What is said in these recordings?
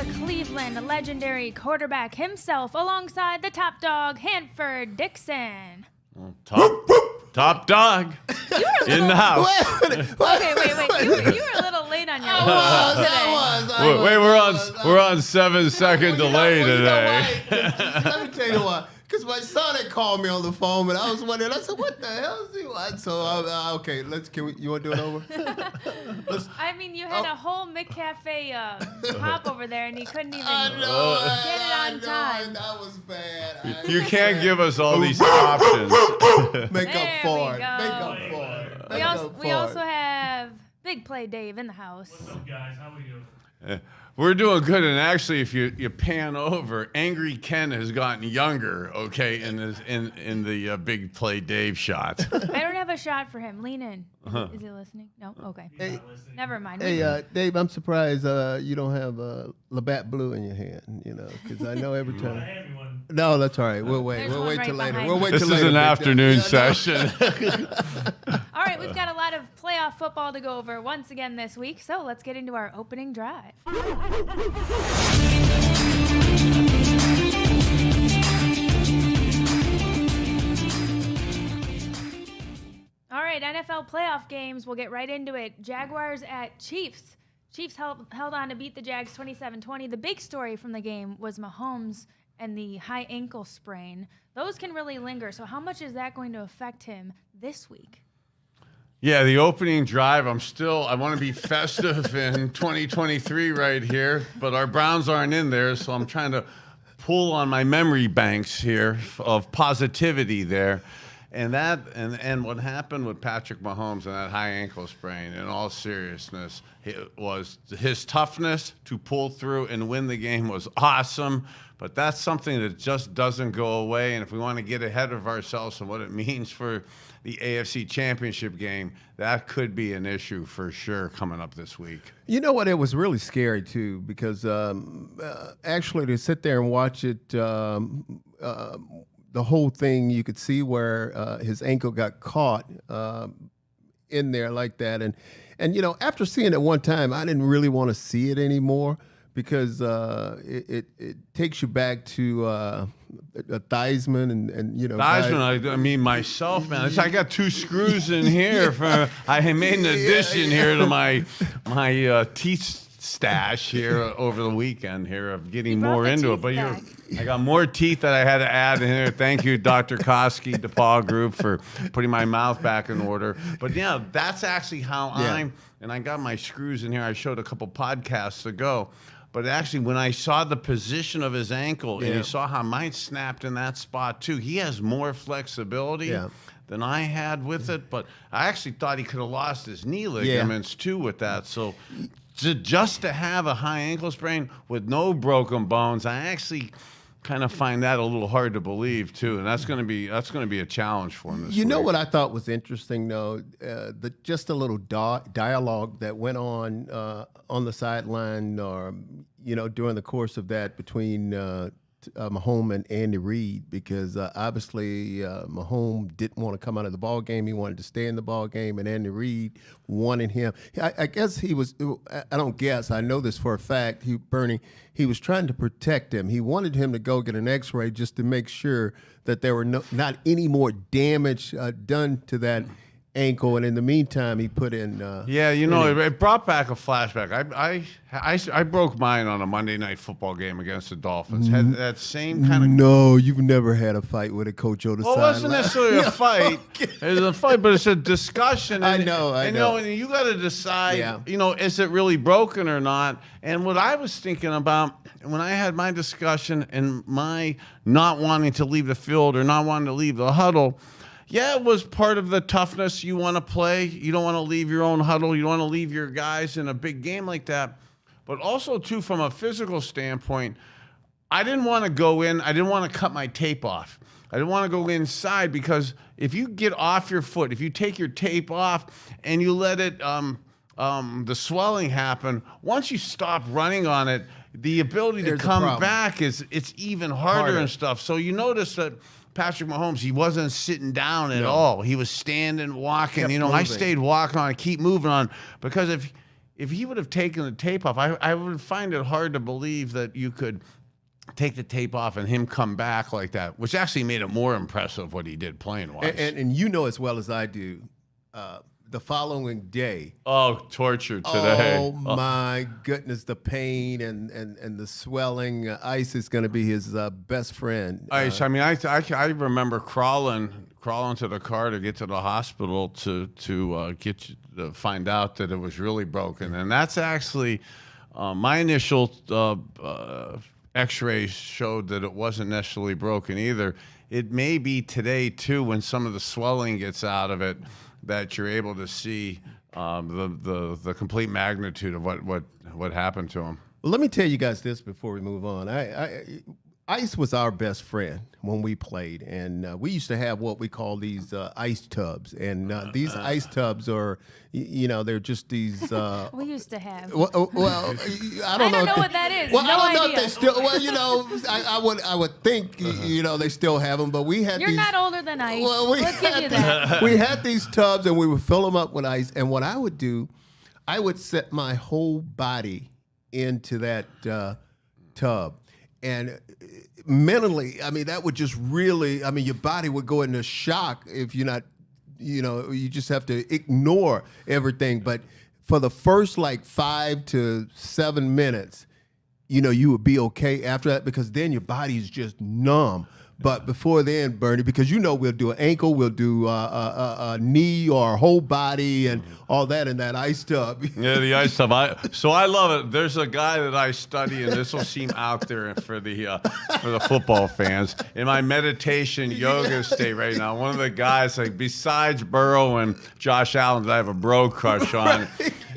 the Cleveland legendary quarterback himself alongside the top dog, Hanford Dixon. Top dog in the house. Wait. You were a little late on your today. Wait, we're on 7 second delay today. Let me tell you why. Because my son had called me on the phone, and I was wondering. I said, "What the hell is he want?" So okay, you want to do it over? I mean, you had a whole McCafe hop over there, and he couldn't even get it on time. That was bad. You can't give us all these options. Make up for it. We also have Big Play Dave in the house. What's up, guys? How are you? We're doing good, and actually, if you pan over, Angry Ken has gotten younger. Okay, in the Big Play Dave shot. I don't have a shot for him. Lean in. Is he listening? No. Okay. Hey, never mind. Hey, Dave, I'm surprised you don't have Labatt Blue in your hand. You know, because I know every time. No, that's all right. We'll wait. There's We'll one wait right till later. behind We'll you. wait This till is later. an afternoon session. All right, we've got a lot of playoff football to go over once again this week, so let's get into our opening drive. All right, NFL playoff games. We'll get right into it. Jaguars at Chiefs. Chiefs held on to beat the Jags 27-20. The big story from the game was Mahomes and the high ankle sprain. Those can really linger. So how much is that going to affect him this week? Yeah, the opening drive, I want to be festive in 2023 right here, but our Browns aren't in there, so I'm trying to pull on my memory banks here of positivity there. And what happened with Patrick Mahomes and that high ankle sprain, in all seriousness, it was his toughness to pull through and win the game was awesome. But that's something that just doesn't go away. And if we want to get ahead of ourselves and what it means for the AFC Championship game, that could be an issue for sure coming up this week. You know what? It was really scary, too, because actually to sit there and watch it, the whole thing, you could see where his ankle got caught in there like that. And you know, after seeing it one time, I didn't really want to see it anymore because it takes you back to Theismann and you know. Theismann, I mean myself, man. I got 2 screws in here. I made an addition here to my teeth stash here over the weekend here of getting more into it. But I got more teeth that I had to add in here. Thank you, Dr. Koski, DePaul Group, for putting my mouth back in order. But yeah, that's actually how and I got my screws in here. I showed a couple podcasts ago. But actually, when I saw the position of his ankle and you saw how mine snapped in that spot too, he has more flexibility than I had with it. But I actually thought he could have lost his knee ligaments too with that. So just to have a high ankle sprain with no broken bones, I actually kind of find that a little hard to believe too, and that's going to be a challenge for him this week. You know what I thought was interesting though, just a little dialogue that went on the sideline, or you know, during the course of that between Mahomes and Andy Reid, because obviously Mahomes didn't want to come out of the ball game. He wanted to stay in the ball game, and Andy Reid wanted him. I guess he was. I don't guess. I know this for a fact. He was trying to protect him. He wanted him to go get an X-ray just to make sure that there were not any more damage done to that ankle, and in the meantime, he put in. It brought back a flashback. I broke mine on a Monday Night Football game against the Dolphins. Had that same kind of. No, you've never had a fight with a coach on the sideline. Well, it wasn't necessarily a fight. It was a fight, but it's a discussion. I know. And you got to decide. You know, is it really broken or not? And what I was thinking about when I had my discussion and my not wanting to leave the field or not wanting to leave the huddle. Yeah, it was part of the toughness. You want to play. You don't want to leave your own huddle. You don't want to leave your guys in a big game like that. But also, too, from a physical standpoint, I didn't want to go in. I didn't want to cut my tape off. I didn't want to go inside because if you get off your foot, if you take your tape off and you let it, the swelling happen, once you stop running on it, the ability to come back it's even harder and stuff. So you notice that Patrick Mahomes, he wasn't sitting down at all. He was standing, walking. I stayed walking on, keep moving on, because if he would have taken the tape off, I would find it hard to believe that you could take the tape off and him come back like that, which actually made it more impressive what he did playing-wise. And you know as well as I do, the following day. Oh, torture today. Oh, my goodness, the pain and the swelling. Ice is going to be his best friend. Ice, I mean, I remember crawling to the car to get to the hospital to find out that it was really broken. And that's actually, my initial x-rays showed that it wasn't necessarily broken either. It may be today, too, when some of the swelling gets out of it, that you're able to see the complete magnitude of what happened to him. Well, let me tell you guys this before we move on. Ice was our best friend when we played, and we used to have what we call these ice tubs. And these ice tubs are, they're just these. We used to have. Well, I don't know what that is. Well, No I don't know idea. if they still. Well, I would think they still have them, but we had. You're these, not older than Ice. Well, Let's give you that. We had these tubs, and we would fill them up with ice. And what I would do, I would set my whole body into that tub. And mentally, I mean, that would just really, I mean, your body would go into shock if you're not, you just have to ignore everything. But for the first like 5 to 7 minutes, you would be okay after that, because then your body is just numb. But before then, Bernie, because we'll do an ankle, we'll do a knee or a whole body and all that in that ice tub. Yeah, the ice tub. So I love it. There's a guy that I study, and this will seem out there for the football fans. In my meditation yoga state right now, one of the guys, like besides Burrow and Josh Allen that I have a bro crush on,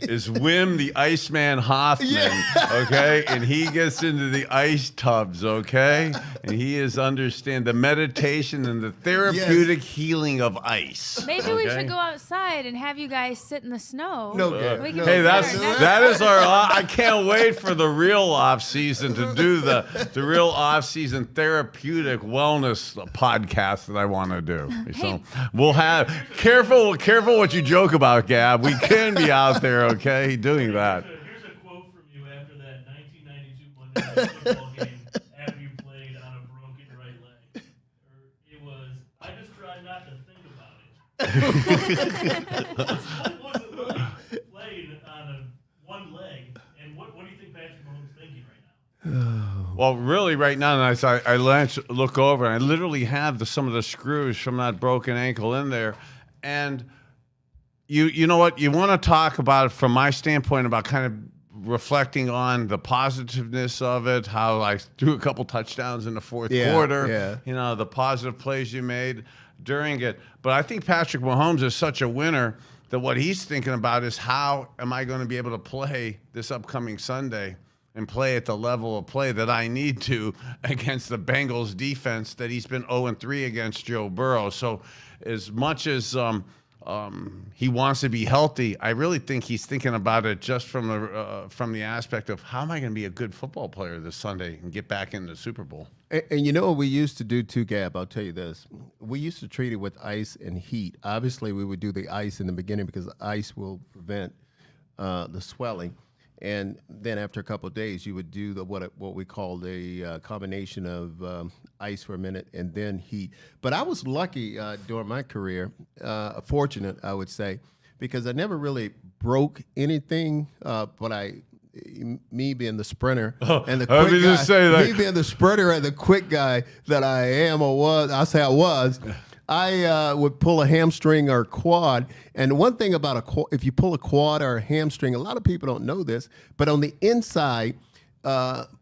is Wim the Iceman Hoffman, okay? And he gets into the ice tubs, okay? And he is understanding the meditation and the therapeutic healing of ice. Maybe we should go outside and have you guys sit in the snow. No good. We can No. do Hey, that. that is our. I can't wait for the real off season to do the real off season therapeutic wellness podcast that I want to do. So we'll have careful what you joke about, Gab. We can be out there, okay, doing that. Here's a quote from you after that 1992 Monday Night Football game after you played on a broken right leg. It was, I just try not to think about it. What was it like playing on one leg? And what do you think Patrick Mahomes is thinking right now? Well, really, right now, and I look over, and I literally have some of the screws from that broken ankle in there, and you know what? You want to talk about it from my standpoint about kind of reflecting on the positiveness of it, how I threw a couple touchdowns in the fourth quarter, the positive plays you made during it. But I think Patrick Mahomes is such a winner that what he's thinking about is how am I going to be able to play this upcoming Sunday and play at the level of play that I need to against the Bengals defense that he's been 0-3 against Joe Burrow. So as much as he wants to be healthy, I really think he's thinking about it just from the aspect of how am I going to be a good football player this Sunday and get back in the Super Bowl. And you know what we used to do too, Gab? I'll tell you this. We used to treat it with ice and heat. Obviously, we would do the ice in the beginning because ice will prevent the swelling. And then after a couple of days, you would do what we call the combination of ice for a minute and then heat. But I was lucky during my career, fortunate, I would say, because I never really broke anything. But me being the sprinter and the quick guy, me being the sprinter and the quick guy that I am or was, I'll say I was. I would pull a hamstring or quad. And one thing about if you pull a quad or a hamstring, a lot of people don't know this, but on the inside,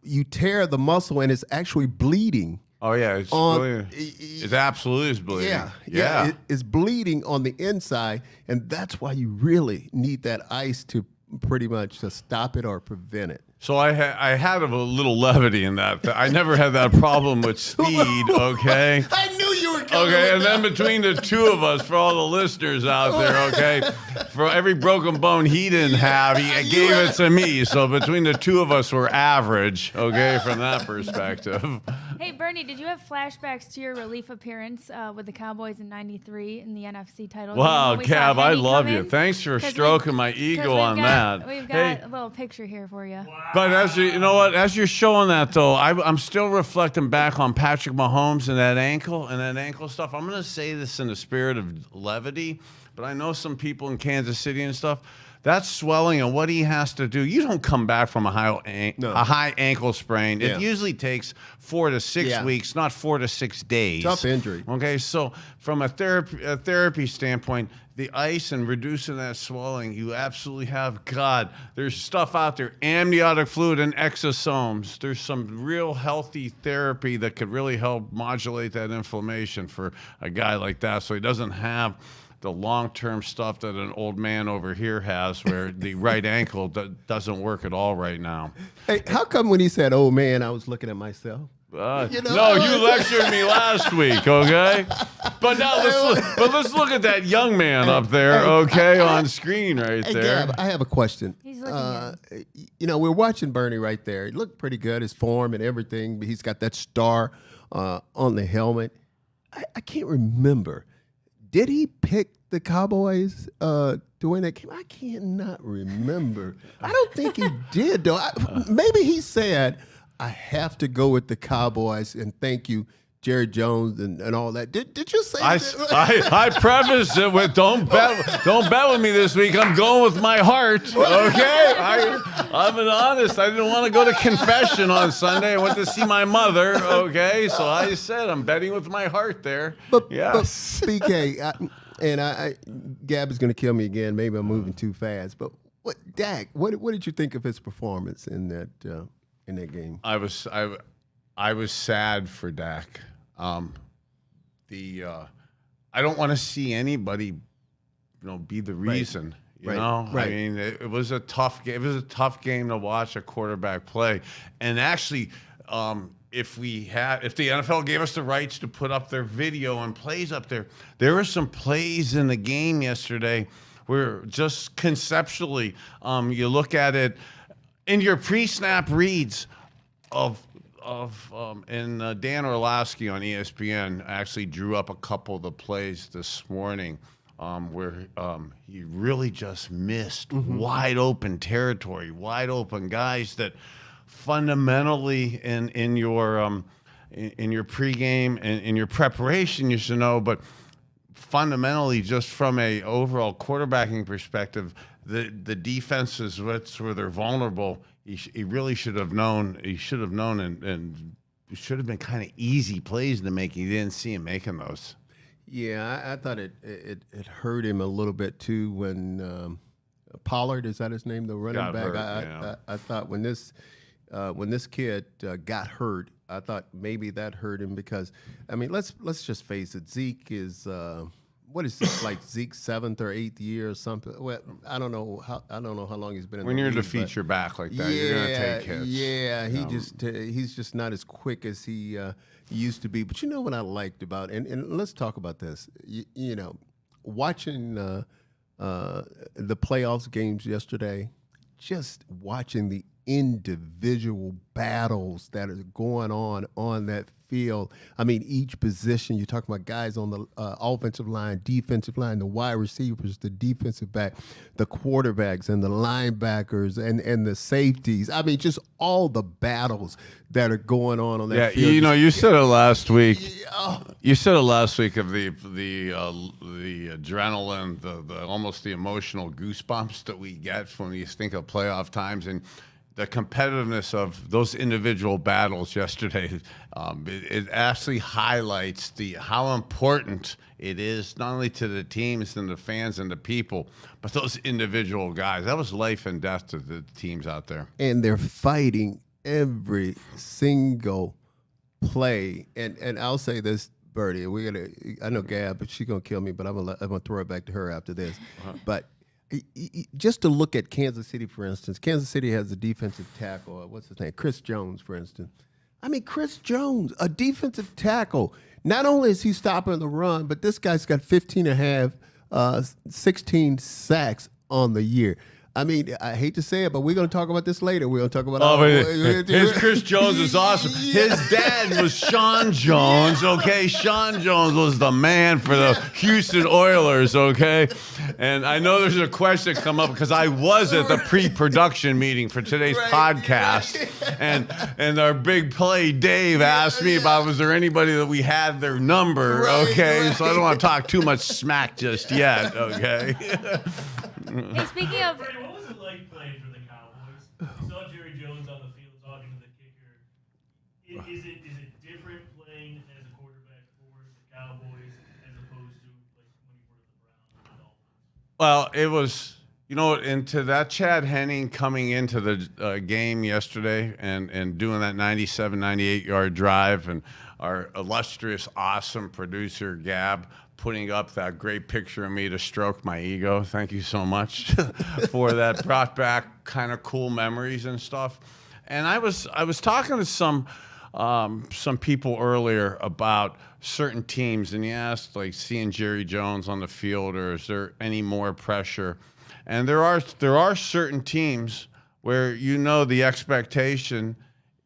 you tear the muscle and it's actually bleeding. Oh, yeah. It's bleeding. It absolutely is bleeding. Yeah. It's bleeding on the inside, and that's why you really need that ice to pretty much to stop it or prevent it. So I had a little levity in that. I never had that problem with speed, okay? I knew you were coming. Okay, and then between the two of us, for all the listeners out there, okay, for every broken bone he didn't have, he gave it to me. So between the two of us, we're average, okay, from that perspective. Hey, Bernie. Bernie, did you have flashbacks to your relief appearance with the Cowboys in '93 in the NFC title? Wow, game when we saw Cab, I Henny love come you. in? Thanks for 'Cause stroking my 'cause ego we've on got- that. We've Hey, got a little picture here for you. but you know what? As you're showing that, though, I'm still reflecting back on Patrick Mahomes and that ankle stuff. I'm going to say this in the spirit of levity, but I know some people in Kansas City and stuff. That swelling and what he has to do, you don't come back from a high ankle sprain. Yeah. It usually takes 4 to 6 weeks, not 4 to 6 days. Tough injury. Okay, so from a therapy standpoint, the ice and reducing that swelling, you absolutely have, God, there's stuff out there, amniotic fluid and exosomes. There's some real healthy therapy that could really help modulate that inflammation for a guy like that so he doesn't have the long-term stuff that an old man over here has where the right ankle doesn't work at all right now. Hey, how come when he said, "Oh man," I was looking at myself? No, you lectured me last week, okay? But now let's look at that young man up there, okay, on screen right Hey, there. Gab, I have a question. He's looking You know, we're watching Bernie right there. He looked pretty good, his form and everything, but he's got that star on the helmet. I can't remember. Did he pick the Cowboys to win that game? I cannot remember. I don't think he did, though. Maybe he said, "I have to go with the Cowboys," and thank you, Jerry Jones and all that. Did you say that? I prefaced it with don't bet with me this week. I'm going with my heart. Okay, I'm honest. I didn't want to go to confession on Sunday. I went to see my mother. Okay, so I said I'm betting with my heart there. But yes. BK, Gab is going to kill me again. Maybe I'm moving too fast. But Dak? What did you think of his performance in that game? I was sad for Dak. I don't want to see anybody, be the reason. You know, Right. I mean, it was a tough game. It was a tough game to watch a quarterback play. And actually, if the NFL gave us the rights to put up their video and plays up there were some plays in the game yesterday where just conceptually, you look at it in your pre-snap reads and Dan Orlowski on ESPN actually drew up a couple of the plays this morning where he really just missed wide open territory, wide open guys that fundamentally in your pregame and in your preparation you should know, but fundamentally just from a overall quarterbacking perspective, the defenses where they're vulnerable. He really should have known. He should have known, and it should have been kind of easy plays to make. He didn't see him making those. Yeah, I thought it hurt him a little bit too when Pollard, is that his name, the running Got back? hurt, I thought when this kid got hurt, I thought maybe that hurt him because let's just face it, Zeke is. What is this, like Zeke's 7th or 8th year or something? Well, I don't know how long he's been in When the you're league, to feature your back like that, you're gonna take hits. Yeah, he's just not as quick as he used to be. But you know what I liked about and let's talk about this. Watching the playoffs games yesterday, just watching the individual battles that are going on that field. I mean, each position, you're talking about guys on the offensive line, defensive line, the wide receivers, the defensive back, the quarterbacks and the linebackers and the safeties. I mean, just all the battles that are going on that field. You said it last week. You said it last week of the adrenaline, the almost the emotional goosebumps that we get when you think of playoff times and the competitiveness of those individual battles yesterday. It actually highlights how important it is not only to the teams and the fans and the people, but those individual guys. That was life and death to the teams out there. And they're fighting every single play. And I'll say this, Bertie, I know Gab, but she's gonna kill me, but I'm gonna throw it back to her after this. But just to look at Kansas City, for instance, Kansas City has a defensive tackle. What's his name? Chris Jones, for instance. I mean, Chris Jones, a defensive tackle. Not only is he stopping the run, but this guy's got 16 sacks on the year. I mean, I hate to say it, but we're going to talk about this later. We're going to talk about. His Chris Jones is awesome. His dad was Sean Jones. Okay, Sean Jones was the man for the Houston Oilers. Okay, and I know there's a question come up because I was at the pre-production meeting for today's podcast, and our big play Dave asked me about was there anybody that we had their number. Okay, so I don't want to talk too much smack just yet. Okay. Hey, speaking of. What was it like playing for the Cowboys? You saw Jerry Jones on the field talking to the kicker. Is it different playing as a quarterback for the Cowboys as opposed to like when you were the Browns or the Dolphins? Well, it was, into that Chad Henning coming into the game yesterday and doing that 97, 98-yard drive, and our illustrious, awesome producer, Gab, putting up that great picture of me to stroke my ego. Thank you so much for that. Brought back kind of cool memories and stuff. And I was talking to some people earlier about certain teams, and you asked, like, seeing Jerry Jones on the field, or is there any more pressure? And there are certain teams where the expectation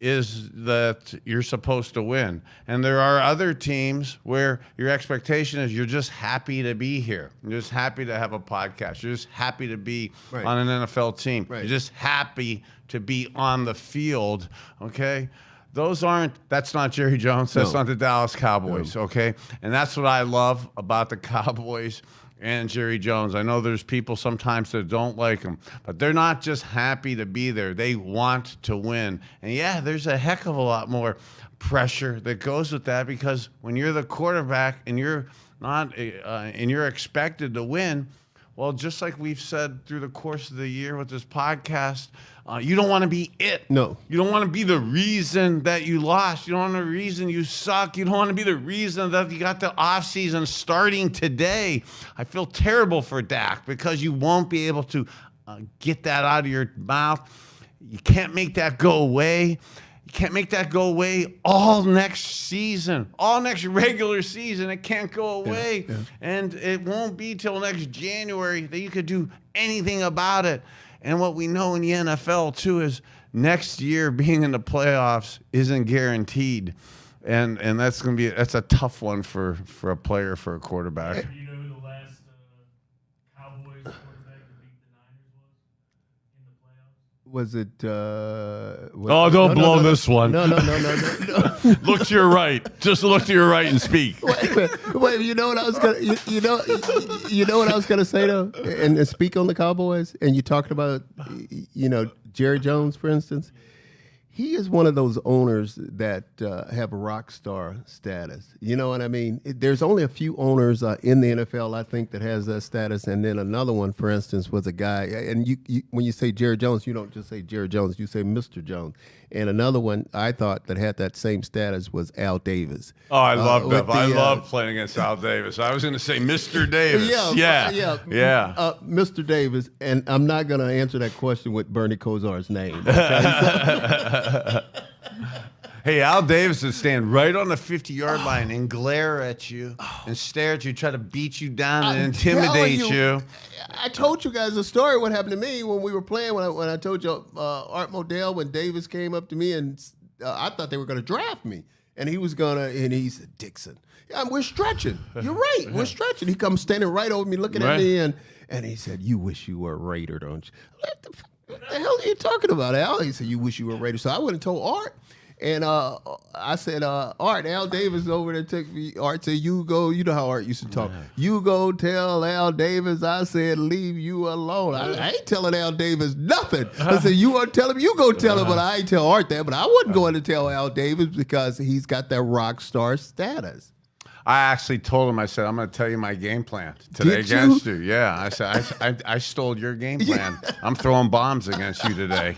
is that you're supposed to win. And there are other teams where your expectation is you're just happy to be here. You're just happy to have a podcast. You're just happy to be on an NFL team. Right. You're just happy to be on the field, okay? That's not Jerry Jones. That's not the Dallas Cowboys, okay? And that's what I love about the Cowboys and Jerry Jones. I know there's people sometimes that don't like him, but they're not just happy to be there. They want to win. And yeah, there's a heck of a lot more pressure that goes with that, because when you're the quarterback and you're not, and you're expected to win, well, just like we've said through the course of the year with this podcast, you don't want to be it. No. You don't want to be the reason that you lost. You don't want the reason you suck. You don't want to be the reason that you got the offseason starting today. I feel terrible for Dak because you won't be able to get that out of your mouth. You can't make that go away. You can't make that go away all next season, all next regular season. It can't go away. Yeah. And it won't be till next January that you could do anything about it. And what we know in the NFL, too, is next year being in the playoffs isn't guaranteed. And that's a tough one for a player, for a quarterback. Do you know who the last Cowboys quarterback to beat the Niners was in the playoffs? Was it? Don't blow this one. No. Look to your right. Just look to your right and speak. Wait. You know what I was gonna. You know what I was gonna say though, and speak on the Cowboys. And you talked about, Jerry Jones, for instance. He is one of those owners that have a rock star status. You know what I mean? There's only a few owners in the NFL, I think, that has that status. And then another one, for instance, was a guy. And you when you say Jerry Jones, you don't just say Jerry Jones. You say Mr. Jones. And another one I thought that had that same status was Al Davis. Oh, I love that. I love playing against Al Davis. I was going to say Mr. Davis. Yeah. Mr. Davis. And I'm not going to answer that question with Bernie Kosar's name. Okay? Hey, Al Davis would stand right on the 50-yard line and glare at you and stare at you, try to beat you down and intimidate you. I told you guys a story what happened to me when we were playing, when I told you Art Modell, when Davis came up to me and I thought they were going to draft me. And he said, Dixon, we're stretching. You're right, we're stretching. He comes standing right over me looking at me and he said, you wish you were a Raider, don't you? What the hell are you talking about, Al? He said, you wish you were a Raider. So I went and told Art. And I said, Art, Al Davis over there took me. Art said, you go. You know how Art used to talk. You go tell Al Davis I said leave you alone. I ain't telling Al Davis nothing. I said, you want to tell him? You go tell him. But I ain't tell Art that. But I wasn't going to tell Al Davis because he's got that rock star status. I actually told him, I said, I'm going to tell you my game plan today against you. Yeah. I said, I stole your game plan. I'm throwing bombs against you today.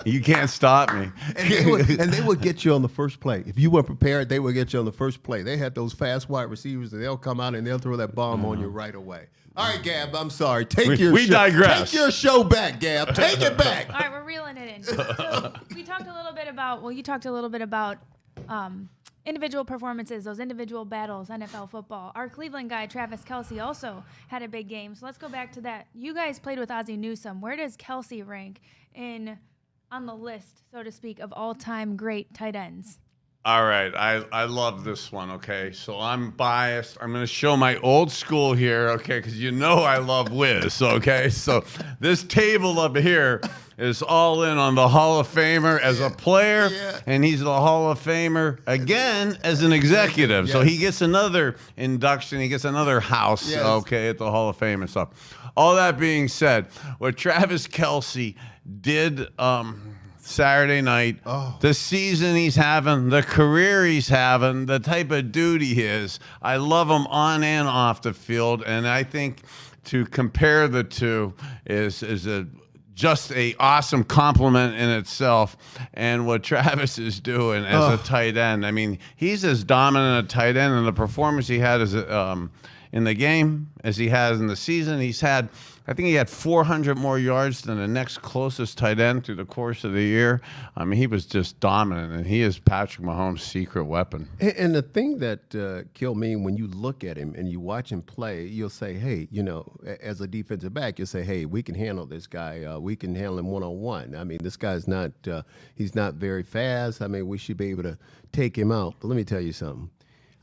You can't stop me. And they would get you on the first play. If you weren't prepared, they would get you on the first play. They had those fast wide receivers, and they'll come out and they'll throw that bomb on you right away. All right, Gab, I'm sorry. We digress. Take your show back, Gab. Take it back. All right, we're reeling it in. So you talked a little bit about individual performances, those individual battles, NFL football. Our Cleveland guy, Travis Kelce, also had a big game. So let's go back to that. You guys played with Ozzie Newsome. Where does Kelce rank on the list, so to speak, of all-time great tight ends? All right, I love this one, okay? So I'm biased. I'm going to show my old school here, okay, because you know I love Wiz, okay? So this table up here is all in on the Hall of Famer as a player, and he's the Hall of Famer again as an executive. So he gets another induction. He gets another house, okay, at the Hall of Fame and stuff. All that being said, what Travis Kelce did Saturday night, the season he's having, the career he's having, the type of dude he is. I love him on and off the field, and I think to compare the two is just a awesome compliment in itself. And what Travis is doing as a tight end, I mean, he's as dominant a tight end in the performance he had as in the game as he has in the season. I think he had 400 more yards than the next closest tight end through the course of the year. I mean, he was just dominant, and he is Patrick Mahomes' secret weapon. And the thing that killed me, when you look at him and you watch him play, you'll say, hey, as a defensive back, you'll say, hey, we can handle this guy. We can handle him one-on-one. I mean, this guy's he's not very fast. I mean, we should be able to take him out. But let me tell you something.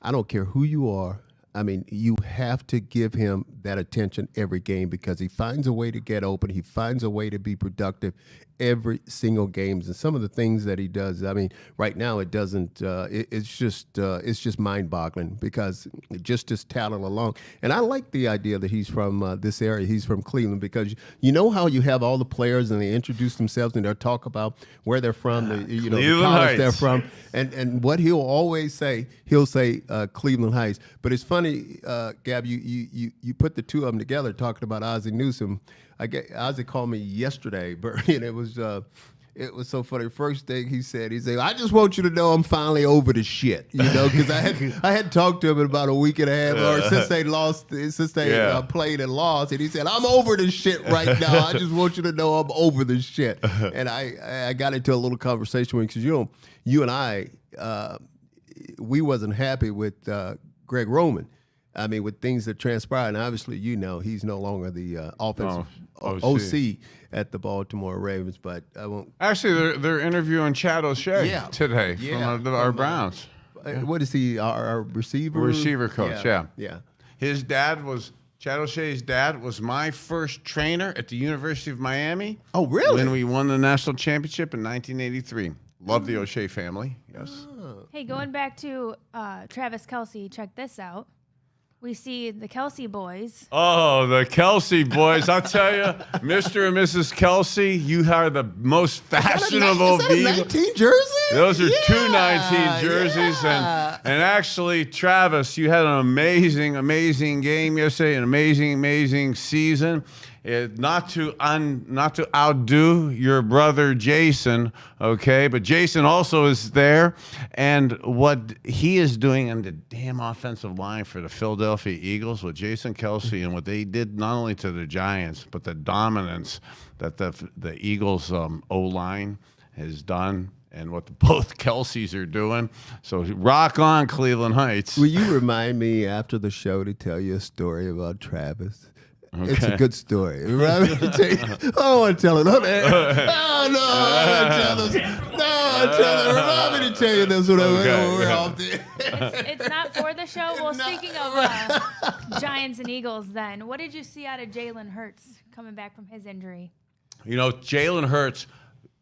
I don't care who you are. I mean, you have to give him that attention every game because he finds a way to get open. He finds a way to be productive every single game. And some of the things that he does, I mean, right now it doesn't. It's just mind-boggling because just his talent alone. And I like the idea that he's from this area. He's from Cleveland because you know how you have all the players and they introduce themselves and they'll talk about where they're from, the college they're from, and what he'll always say, he'll say Cleveland Heights. But it's funny, Gab, you put the two of them together talking about Ozzie Newsome. Ozzie called me yesterday, Bernie, and it was so funny. First thing he said, I just want you to know I'm finally over the shit, because I had talked to him in about a week and a half, or since they played and lost, and he said, I'm over this shit right now. I just want you to know I'm over this shit. And I got into a little conversation with him because you and I, we wasn't happy with Greg Roman. I mean, with things that transpired, and obviously, he's no longer the offensive OC at the Baltimore Ravens. But I won't. Actually, they're interviewing Chad O'Shea today from our Browns. What is he? Our receiver? Receiver coach. Yeah. His dad was Chad O'Shea's dad was my first trainer at the University of Miami. Oh, really? When we won the national championship in 1983. Love the O'Shea family. Yes. Hey, going back to Travis Kelce, check this out. We see the Kelce boys. Oh, the Kelce boys. I'll tell you, Mr. and Mrs. Kelce, you are the most fashionable people. Is that a 19 jersey? Those are two 19 jerseys. And actually, Travis, you had an amazing, amazing game yesterday, an amazing, amazing season. Not to outdo your brother Jason, okay? But Jason also is there, and what he is doing on the damn offensive line for the Philadelphia Eagles with Jason Kelce and what they did not only to the Giants, but the dominance that the Eagles O-line has done. And what both Kelces are doing. So rock on, Cleveland Heights. Will you remind me after the show to tell you a story about Travis? Okay. It's a good story. I don't want to tell it. Remind me to tell you this when we're off there. It's not for the show. Well, speaking of Giants and Eagles, then, what did you see out of Jalen Hurts coming back from his injury? Jalen Hurts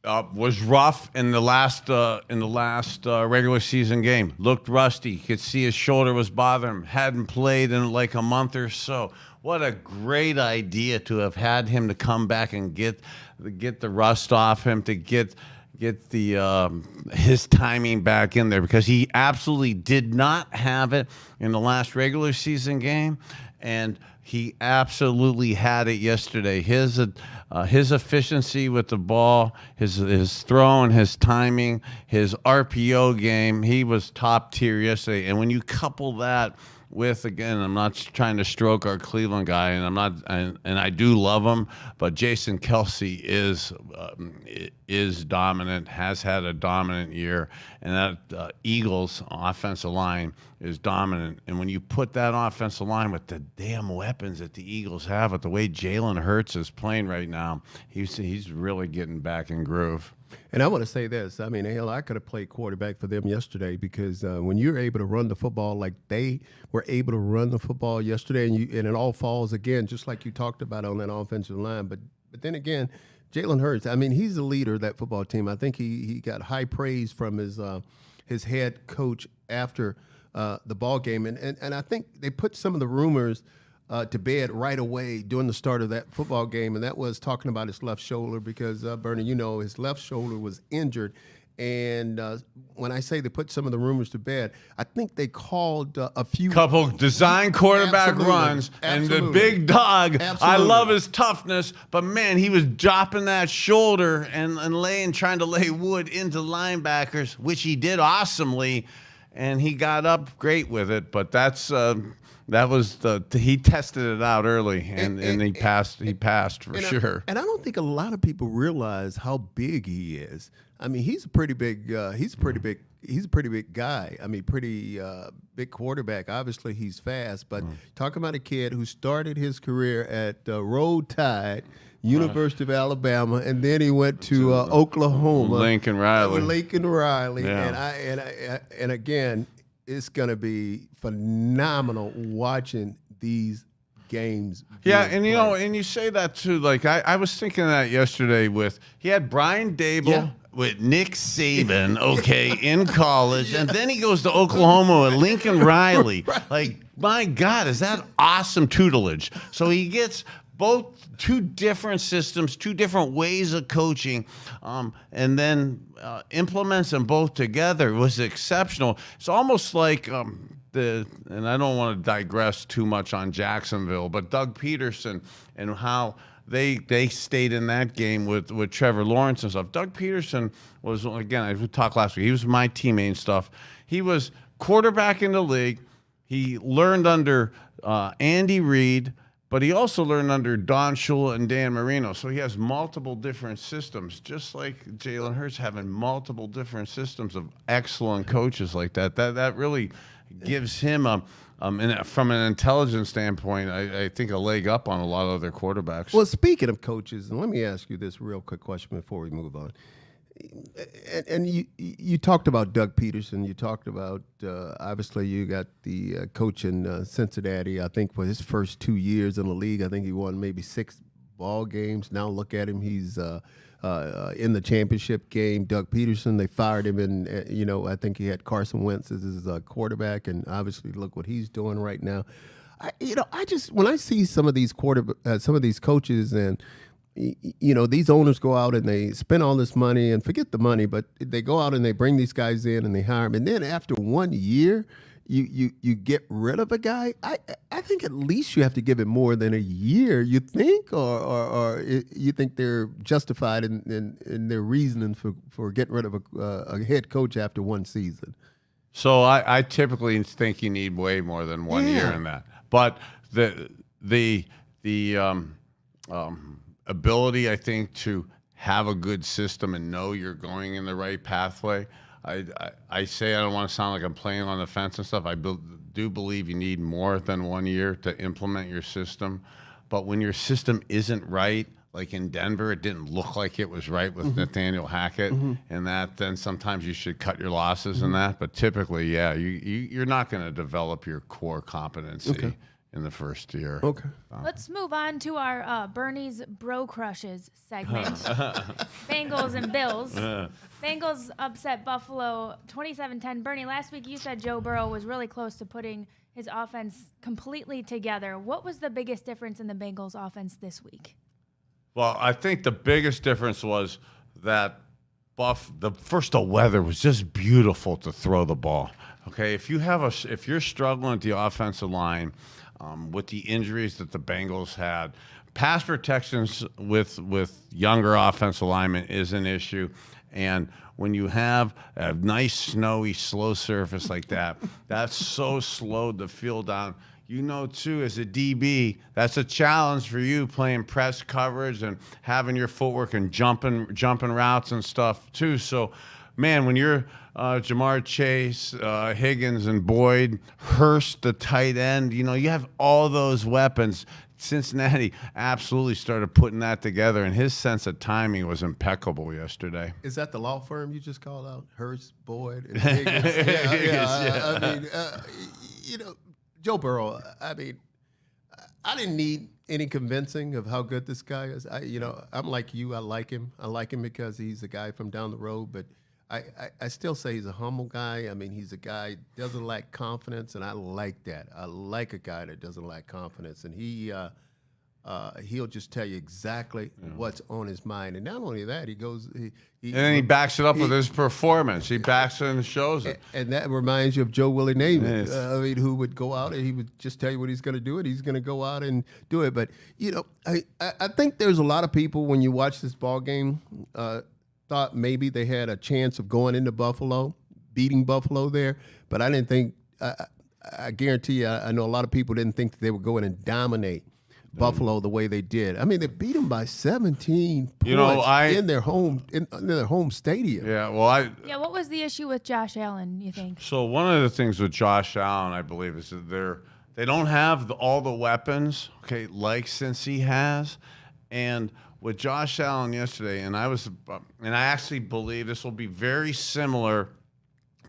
was rough in the last regular season game. Looked rusty. You could see his shoulder was bothering him. Hadn't played in like a month or so. What a great idea to have had him to come back and get the rust off him, to get the his timing back in there, because he absolutely did not have it in the last regular season game, and he absolutely had it yesterday. His efficiency with the ball, his throwing, his timing, his RPO game, he was top tier yesterday. And when you couple that with, again, I'm not trying to stroke our Cleveland guy, and I'm not, and I do love him, but Jason Kelce is dominant, has had a dominant year, and that Eagles offensive line is dominant. And when you put that offensive line with the damn weapons that the Eagles have, with the way Jalen Hurts is playing right now, he's really getting back in groove. And I want to say this. I mean, hell, I could have played quarterback for them yesterday because when you're able to run the football like they were able to run the football yesterday, and it all falls again, just like you talked about on that offensive line. But then again, Jalen Hurts, I mean, he's the leader of that football team. I think he got high praise from his head coach after the ball game, and I think they put some of the rumors to bed right away during the start of that football game, and that was talking about his left shoulder because, Bernie, you know, his left shoulder was injured. And when I say they put some of the rumors to bed, I think they called a few couple design quarterback runs, and the big dog. I love his toughness, but man, he was dropping that shoulder and trying to lay wood into linebackers, which he did awesomely, and he got up great with it. But that was he tested it out early, and he passed. He passed for sure. And I don't think a lot of people realize how big he is. I mean, he's a pretty big. He's a pretty big guy. I mean, pretty big quarterback. Obviously, he's fast. But talking about a kid who started his career at Roll Tide, University of Alabama, and then he went to Oklahoma. Lincoln Riley. Yeah. And again, it's going to be phenomenal watching these games. Yeah, and you know, and you say that too. Like I was thinking that yesterday he had Brian Dable with Nick Saban, okay, in college, and then he goes to Oklahoma with Lincoln Riley. Right. Like, my God, is that awesome tutelage? So he gets both two different systems, two different ways of coaching, and then implements them both together. It was exceptional. It's almost like and I don't want to digress too much on Jacksonville, but Doug Peterson and how they stayed in that game with Trevor Lawrence and stuff. Doug Peterson was, again, we talked last week, he was my teammate and stuff. He was quarterback in the league. He learned under Andy Reid, but he also learned under Don Shula and Dan Marino. So he has multiple different systems, just like Jalen Hurts having multiple different systems of excellent coaches like that. That really gives him from an intelligence standpoint, I think a leg up on a lot of other quarterbacks. Well, speaking of coaches, and let me ask you this real quick question before we move on. And you talked about Doug Peterson. You talked about obviously you got the coach in Cincinnati. I think for his first 2 years in the league, I think he won maybe 6 ball games. Now look at him; he's in the championship game. Doug Peterson, they fired him, and I think he had Carson Wentz as his quarterback, and obviously look what he's doing right now. I just when I see some of these coaches and these owners go out and they spend all this money and forget the money, but they go out and they bring these guys in and they hire them. And then after 1 year, you get rid of a guy. I think at least you have to give it more than a year, you think? Or you think they're justified in their reasoning for getting rid of a head coach after one season? So I typically think you need way more than 1 year in that. But the ability, I think, to have a good system and know you're going in the right pathway. I say I don't want to sound like I'm playing on the fence and stuff. I do believe you need more than 1 year to implement your system. But when your system isn't right, like in Denver, it didn't look like it was right with Nathaniel Hackett and that, then sometimes you should cut your losses in that. But typically, yeah, you're not going to develop your core competency in the first year. Okay. Let's move on to our Bernie's Bro Crushes segment. Bengals and Bills. Bengals upset Buffalo 27-10. Bernie, last week you said Joe Burrow was really close to putting his offense completely together. What was the biggest difference in the Bengals offense this week? Well, I think the biggest difference was that the weather was just beautiful to throw the ball. Okay, if you're struggling at the offensive line, with the injuries that the Bengals had, pass protections with younger offensive linemen is an issue. And when you have a nice, snowy, slow surface like that, that's so slowed the field down. You know, too, as a DB, that's a challenge for you playing press coverage and having your footwork and jumping routes and stuff, too. So, man, when you're Jamar Chase, Higgins, and Boyd, Hurst, the tight end, you know, you have all those weapons. Cincinnati absolutely started putting that together, and his sense of timing was impeccable yesterday. Is that the law firm you just called out? Hurst, Boyd, and Higgins? I mean, you know, Joe Burrow, I mean, I didn't need any convincing of how good this guy is. I'm like you. I like him. I like him because he's a guy from down the road, but I still say he's a humble guy. I mean, he's a guy doesn't lack confidence, and I like that. I like a guy that doesn't lack confidence, and he'll just tell you exactly what's on his mind. And not only that, and then he backs it up with his performance. He backs it and shows it. And that reminds you of Joe Willie Namath, I mean, who would go out and he would just tell you what he's going to do, and he's going to go out and do it. But, you know, I think there's a lot of people, when you watch this ball game, thought maybe they had a chance of going into Buffalo, beating Buffalo there. But I didn't think I guarantee you, I know a lot of people didn't think that they would go in and dominate Buffalo the way they did. I mean, they beat them by 17 points in their home stadium. Yeah, well, what was the issue with Josh Allen, you think? So one of the things with Josh Allen, I believe, is that they don't have all the weapons, like Cincy has, and with Josh Allen yesterday, and I actually believe this will be very similar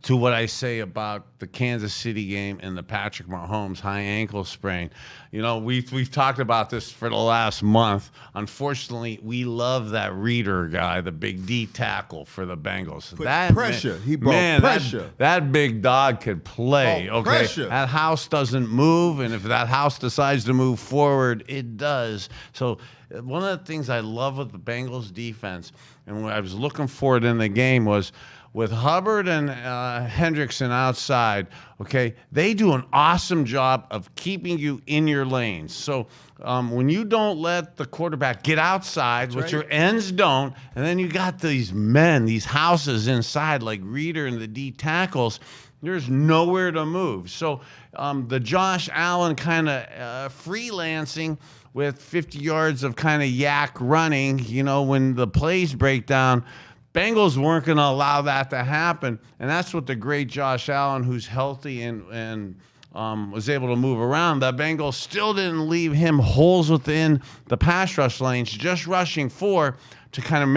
to what I say about the Kansas City game and the Patrick Mahomes high ankle sprain. You know, we've talked about this for the last month. Unfortunately, we love that Reader guy, the big D tackle for the Bengals. He brought pressure. That big dog could play. Pressure. That house doesn't move, and if that house decides to move forward, it does. So one of the things I love with the Bengals defense, and what I was looking for it in the game, was with Hubbard and Hendrickson outside, they do an awesome job of keeping you in your lanes. So when you don't let the quarterback get outside, which your ends don't, and then you got these houses inside like Reader and the D tackles, there's nowhere to move. So the Josh Allen kind of freelancing with 50 yards of kind of yak running, when the plays break down, Bengals weren't going to allow that to happen, and that's what the great Josh Allen, who's healthy and was able to move around, the Bengals still didn't leave him holes within the pass rush lanes, just rushing 4 to kind of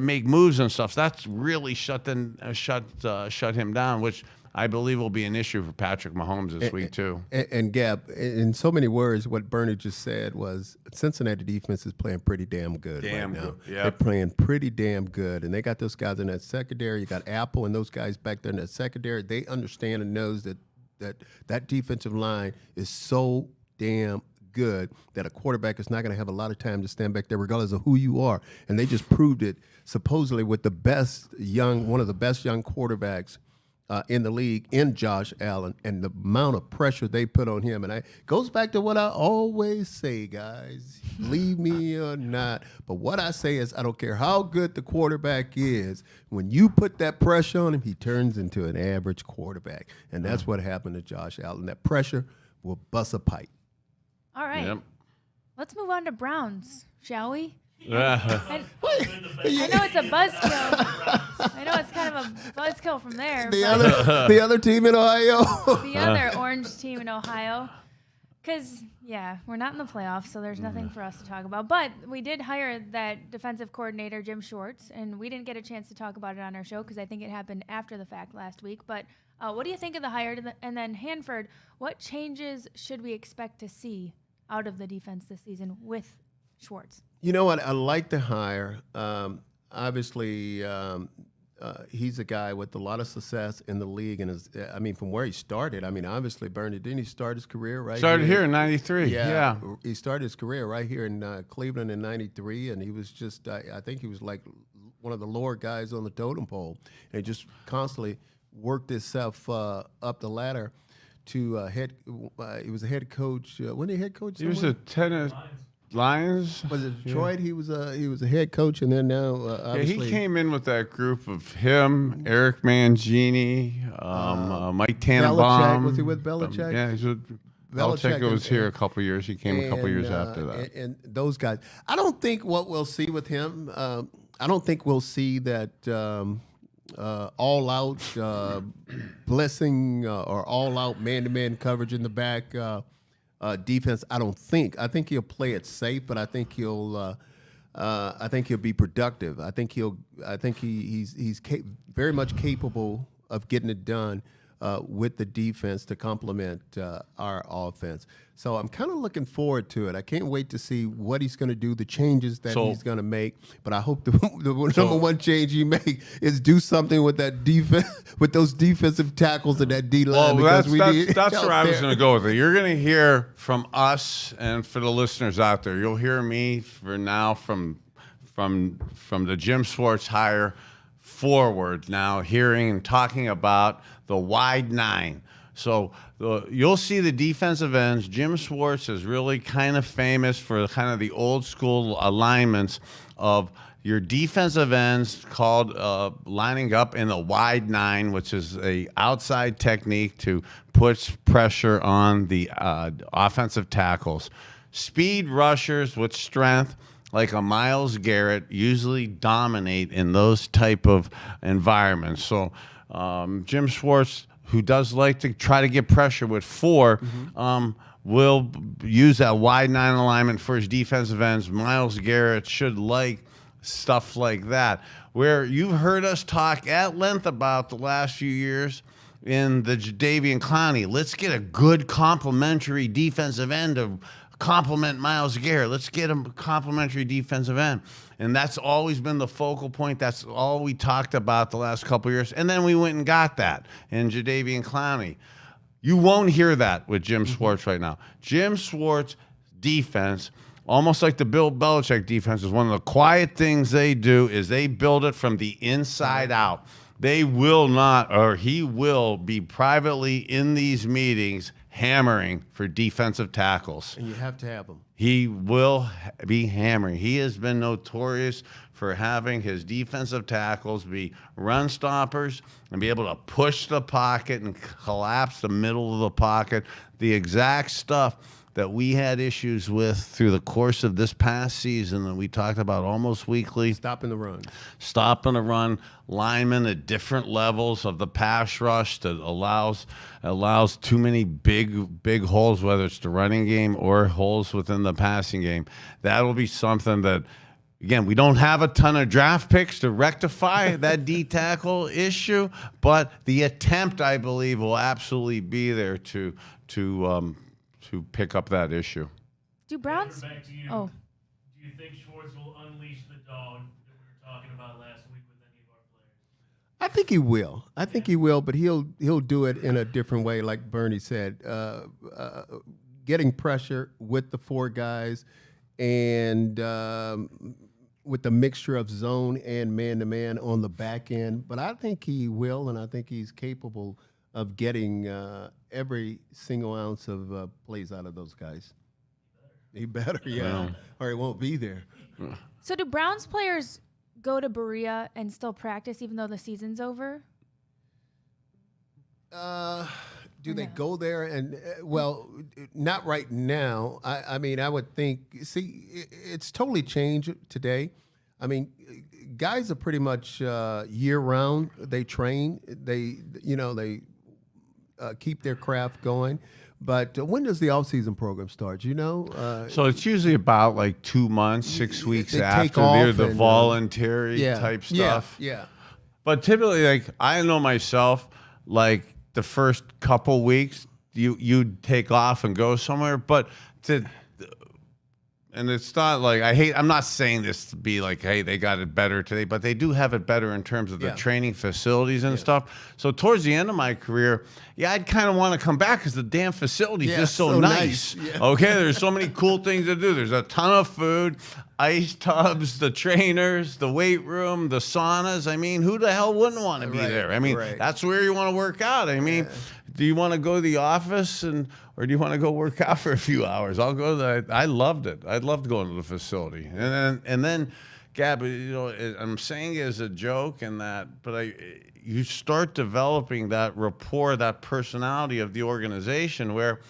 make moves and stuff. So that's really shut him down, which I believe will be an issue for Patrick Mahomes this week, too. And Gab, in so many words, what Bernie just said was Cincinnati defense is playing pretty damn good right now. Good. Yep. They're playing pretty damn good. And they got those guys in that secondary. You got Apple and those guys back there in that secondary. They understand and knows that defensive line is so damn good that a quarterback is not going to have a lot of time to stand back there regardless of who you are. And they just proved it supposedly with one of the best young quarterbacks in the league, in Josh Allen, and the amount of pressure they put on him. And it goes back to what I always say, guys, believe me or not. But what I say is, I don't care how good the quarterback is, when you put that pressure on him, he turns into an average quarterback. And that's what happened to Josh Allen. That pressure will bust a pipe. All right. Yep. Let's move on to Browns, shall we? I know it's a buzzkill. I know it's kind of a buzzkill from there. The other team in Ohio. The other orange team in Ohio. Because, we're not in the playoffs, so there's nothing for us to talk about. But we did hire that defensive coordinator, Jim Schwartz, and we didn't get a chance to talk about it on our show because I think it happened after the fact last week. But what do you think of the hire? And then, Hanford, what changes should we expect to see out of the defense this season with Schwartz? You know what? I like the hire. Obviously, he's a guy with a lot of success in the league, and from where he started. Obviously, Bernie, didn't he start his career right? Started here in '93. Yeah, he started his career right here in Cleveland in '93, and he was just, I think he was like one of the lower guys on the totem pole, and he just constantly worked himself up the ladder to head. He was a head coach. When he head coach, he was a tennis. Lions. Was it Detroit? He was a head coach, and then now Yeah, obviously he came in with that group of him, Eric Mangini, Mike Tannenbaum. Was he with Belichick? Yeah, he's with Belichick Belichick was and- here a couple years. He came a couple years and, after that. and those guys. I don't think what we'll see with him. I don't think we'll see that all out blessing or all out man to man coverage in the back defense. I don't think. I think he'll play it safe, but I think he'll be productive. I think he's very much capable of getting it done with the defense to complement our offense. So I'm kind of looking forward to it. I can't wait to see what he's going to do, the changes that he's going to make. But I hope the number one change he make is do something with that defense, with those defensive tackles and that D line. Well, that's where I was going to go with it. You're going to hear from us, and for the listeners out there, you'll hear me for now from the Jim Schwartz hire forward now, hearing and talking about the wide nine. So you'll see the defensive ends. Jim Schwartz is really kind of famous for kind of the old school alignments of your defensive ends called lining up in the wide nine, which is a outside technique to put pressure on the offensive tackles. Speed rushers with strength, like a Myles Garrett, usually dominate in those type of environments. So Jim Schwartz, who does like to try to get pressure with four, will use that wide nine alignment for his defensive ends. Myles Garrett should like stuff like that. Where you've heard us talk at length about the last few years in the Jadeveon Clowney. Let's get a good complementary defensive end to complement Myles Garrett. Let's get a complimentary defensive end. And that's always been the focal point. That's all we talked about the last couple of years. And then we went and got that in Jadeveon Clowney. You won't hear that with Jim Schwartz right now. Jim Schwartz defense, almost like the Bill Belichick defense, is one of the quiet things they do is they build it from the inside out. They will not, or he will be privately in these meetings hammering for defensive tackles. And you have to have them. He will be hammering. He has been notorious for having his defensive tackles be run stoppers and be able to push the pocket and collapse the middle of the pocket. The exact stuff that we had issues with through the course of this past season that we talked about almost weekly. Stopping the run. Stopping the run, linemen at different levels of the pass rush that allows too many big holes, whether it's the running game or holes within the passing game. That'll be something that, again, we don't have a ton of draft picks to rectify that D-tackle issue, but the attempt, I believe, will absolutely be there to pick up that issue. Do Browns? Back to you. Oh, Do you think Schwartz will unleash the dog that we were talking about last week with any of our players? I think he will. I think he will, but he'll do it in a different way, like Bernie said. Getting pressure with the four guys and with the mixture of zone and man-to-man on the back end. But I think he will, and I think he's capable of getting every single ounce of plays out of those guys. He better, yeah. Or he won't be there. so do Browns players go to Berea and still practice even though the season's over? Do they go there? And well, not right now. I mean, I would think. See, it's totally changed today. I mean, guys are pretty much year round. They train. They keep their craft going. But when does the off-season program start? You know? So it's usually about like 2 months, 6 weeks they take after off the and, voluntary type stuff. Yeah. But typically, like I know myself, like the first couple weeks, you'd take off and go somewhere. But and it's not like I'm not saying this to be like, hey, they got it better today, but they do have it better in terms of the training facilities and stuff. So towards the end of my career, I'd kind of want to come back because the damn facility's just so nice. Yeah. Okay, there's so many cool things to do. There's a ton of food, ice tubs, the trainers, the weight room, the saunas. I mean, who the hell wouldn't want to be there? I mean, that's where you want to work out. I mean, do you want to go to the office or do you want to go work out for a few hours? I'll go to I loved it. I loved going to the facility. And then Gab, I'm saying it as a joke but you start developing that rapport, that personality of the organization where,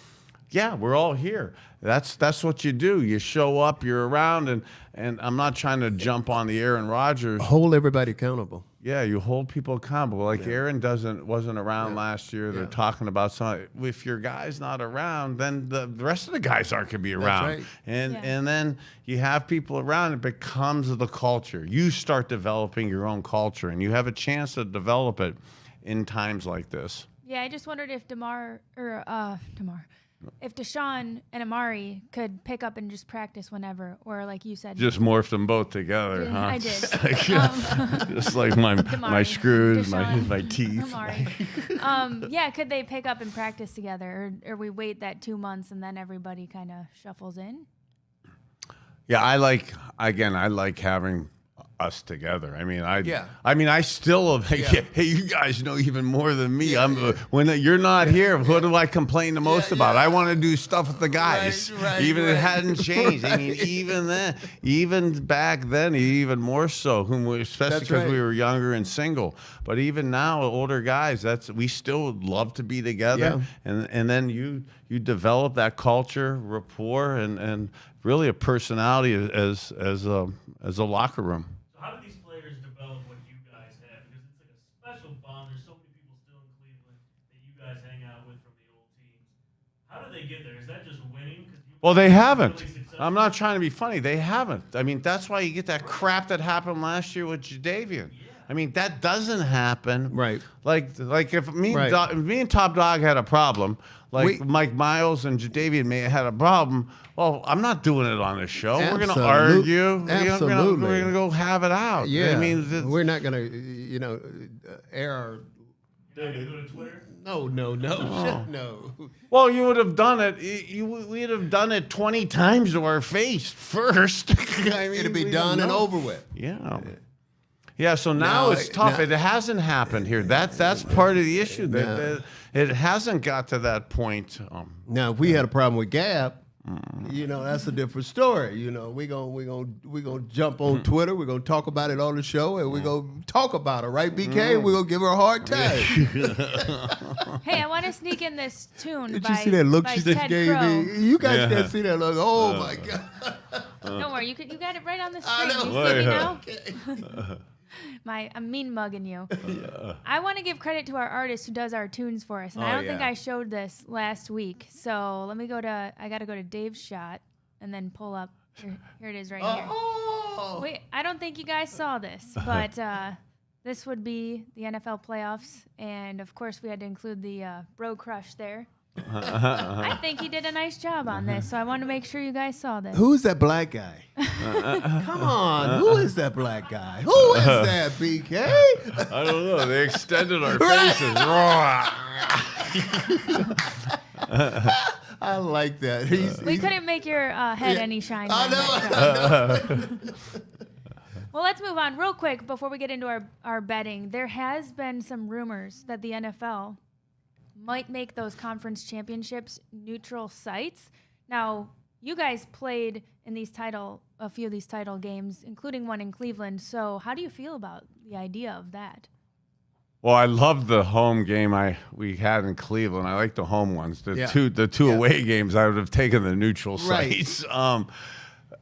yeah, we're all here. That's what you do. You show up, you're around, and I'm not trying to jump on the Aaron Rodgers. Hold everybody accountable. Yeah, you hold people accountable. Like Aaron wasn't around last year. They're talking about something. If your guy's not around, then the rest of the guys aren't going to be around. That's right. And then you have people around. It becomes the culture. You start developing your own culture, and you have a chance to develop it in times like this. Yeah, I just wondered if if Deshaun and Amari could pick up and just practice whenever, or like you said, Just morphed them both together, huh? I did. Just like my screws, Deshaun, my teeth. Amari. Could they pick up and practice together, or we wait that 2 months and then everybody kind of shuffles in? Yeah, I like having us together. I mean, I still hey, you guys know even more than me. When you're not here, what do I complain the most about? I want to do stuff with the guys. It hadn't changed. I mean, even back then, even more so, especially because we were younger and single. But even now, older guys, we still love to be together. Yeah. And then you develop that culture, rapport, and really a personality as a locker room. How do these players develop what you guys have? Because it's like a special bond. There's so many people still in Cleveland that you guys hang out with from the old teams. How do they get there? Is that just winning? Well, they haven't. I'm not trying to be funny. They haven't. I mean, that's why you get that crap that happened last year with Jadeveon. Yeah. I mean, that doesn't happen. Right. Like if me and Top Dog had a problem, Mike Miles and Jadeveon may have had a problem. Well, I'm not doing it on the show. We're going to argue. Absolutely. We're going to go have it out. Yeah. I mean, we're not going to, air our... You're not going to go to Twitter? No. No. Well, you would have done it. We'd have done it 20 times to our face first. I mean, it'd be done and over with. Yeah. Yeah, so now it's tough. It hasn't happened here. That's part of the issue. It hasn't got to that point. Now, if we had a problem with Gab, that's a different story. We gonna jump on Twitter. We're gonna talk about it on the show, and we're gonna talk about it, right, BK? We're gonna give her a hard time. Hey, I want to sneak in this tune. Did you see that look she just gave me? You guys can't see that look. Oh my God! Don't worry, you got it right on the screen. I know. You see me now? I'm mean mugging you. I want to give credit to our artist who does our tunes for us, and I don't think I showed this last week. So let me I got to go to Dave's shot and then pull up. Here it is right here. Wait, I don't think you guys saw this, but this would be the NFL playoffs, and of course we had to include the Bro Crush there. I think he did a nice job on this, so I want to make sure you guys saw this. Who's that black guy? Come on, who is that black guy? Who is that, BK? I don't know. They extended our faces. I like that. We couldn't make your head any shine. I know. Well, let's move on real quick before we get into our betting. There has been some rumors that the NFL might make those conference championships neutral sites. Now, you guys played in a few of these title games, including one in Cleveland. So how do you feel about the idea of that? Well, I love the home game we had in Cleveland. I like the home ones. The two away games, I would have taken the neutral sites.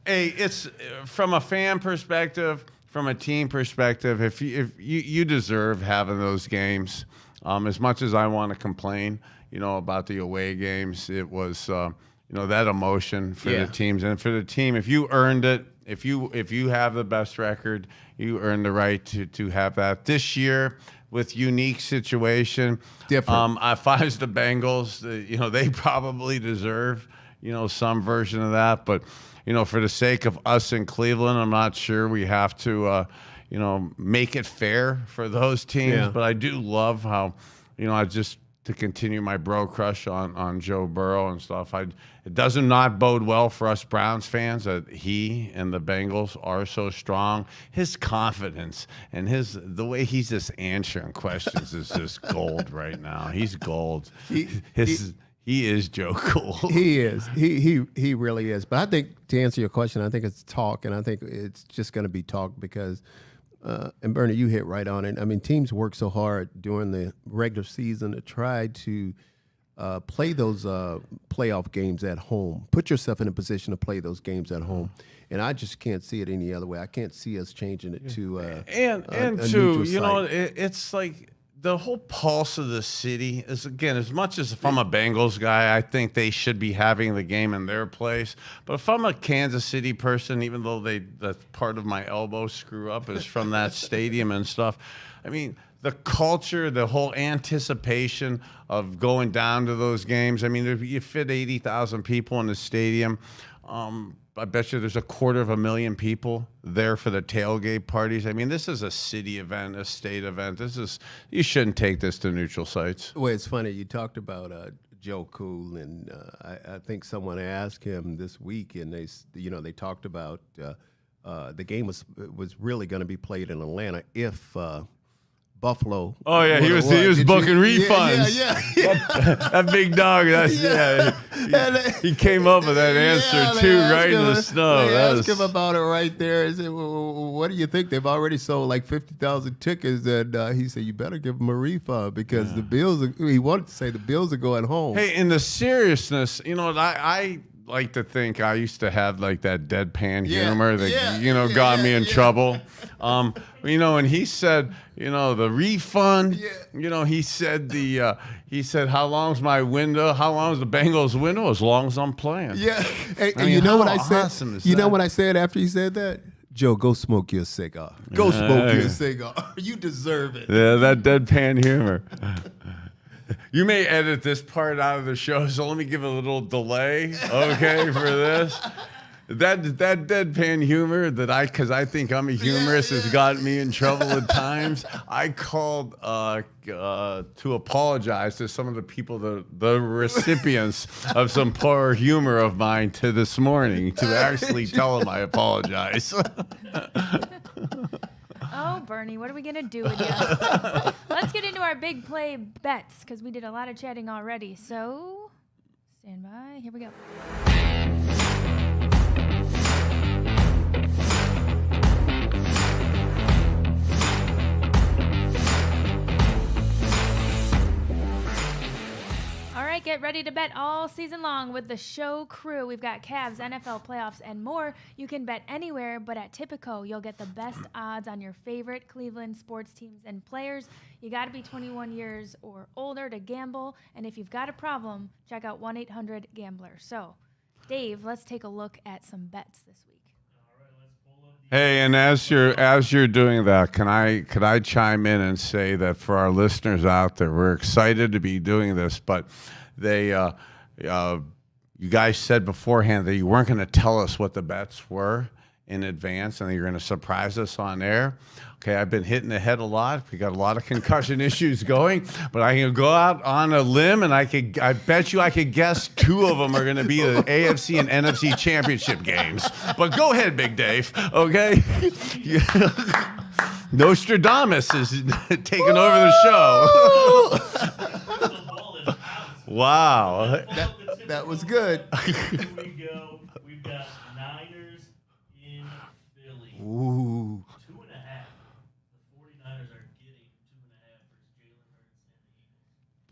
It's from a fan perspective, from a team perspective. If you deserve having those games. As much as I want to complain, about the away games, it was, that emotion for the teams and for the team. If you earned it, if you have the best record, you earn the right to have that. This year, with unique situation, different. If I was the Bengals, they probably deserve, some version of that. But, for the sake of us in Cleveland, I'm not sure we have to. Make it fair for those teams. Yeah. But I do love how, to continue my bro crush on Joe Burrow and stuff. It doesn't not bode well for us Browns fans that he and the Bengals are so strong. His confidence and the way he's just answering questions is just gold right now. He's gold. He is Joe Cool. He is. He really is. But I think to answer your question, I think it's talk, and I think it's just going to be talk because. And Bernie, you hit right on it. I mean, teams work so hard during the regular season to try to play those playoff games at home. Put yourself in a position to play those games at home. And I just can't see it any other way. I can't see us changing it to and a too, neutral site. it's like the whole pulse of the city is, again, as much as if I'm a Bengals guy, I think they should be having the game in their place. But if I'm a Kansas City person, even though that's part of my elbow screw up is from that stadium and stuff, I mean, the culture, the whole anticipation of going down to those games. I mean, you fit 80,000 people in the stadium. I bet you there's 250,000 people there for the tailgate parties. I mean, this is a city event, a state event. You shouldn't take this to neutral sites. Well, it's funny. You talked about Joe Cool, and I think someone asked him this week, and they talked about the game was really going to be played in Atlanta if Buffalo. Oh yeah, he was booking refunds. Yeah. That big dog. He came up with that answer too, right in the snow. They asked him about it right there. He said, well, "What do you think? They've already sold like 50,000 tickets." And he said, "You better give them a refund because the Bills." He wanted to say the Bills are going home. Hey, in the seriousness, I like to think I used to have like that deadpan humor that got me in trouble. And he said, the refund. He said how long's my window? How long's the Bengals window? As long as I'm playing. Yeah. And I mean, you know what I awesome said? You know what I said after he said that? Joe, go smoke your cigar. Go smoke your cigar. You deserve it. Yeah, that deadpan humor. You may edit this part out of the show, so let me give a little delay, okay, for this. That deadpan humor because I think I'm a humorist has gotten me in trouble at times. I called to apologize to some of the people, the recipients of some poor humor of mine to this morning to actually tell them I apologize. Oh, Bernie, what are we going to do with you? Let's get into our big play bets because we did a lot of chatting already. So stand by. Here we go. All right, get ready to bet all season long with the show crew. We've got Cavs, NFL playoffs, and more. You can bet anywhere, but at Tipico, you'll get the best odds on your favorite Cleveland sports teams and players. You got to be 21 years or older to gamble, and if you've got a problem, check out 1-800-GAMBLER. So, Dave, let's take a look at some bets this week. Hey, and as you're doing that, could I chime in and say that for our listeners out there, we're excited to be doing this, but you guys said beforehand that you weren't going to tell us what the bets were in advance and that you're going to surprise us on air. Okay, I've been hitting the head a lot. We got a lot of concussion issues going, but I can go out on a limb and I bet you I could guess 2 of them are going to be the AFC and NFC championship games. But go ahead, Big Dave. Okay. Nostradamus is taking over the show. Wow. That was good. Here we go. We've got Niners in Philly. Ooh. 2.5. The 49ers are getting 2.5 versus Jalen Hurts and the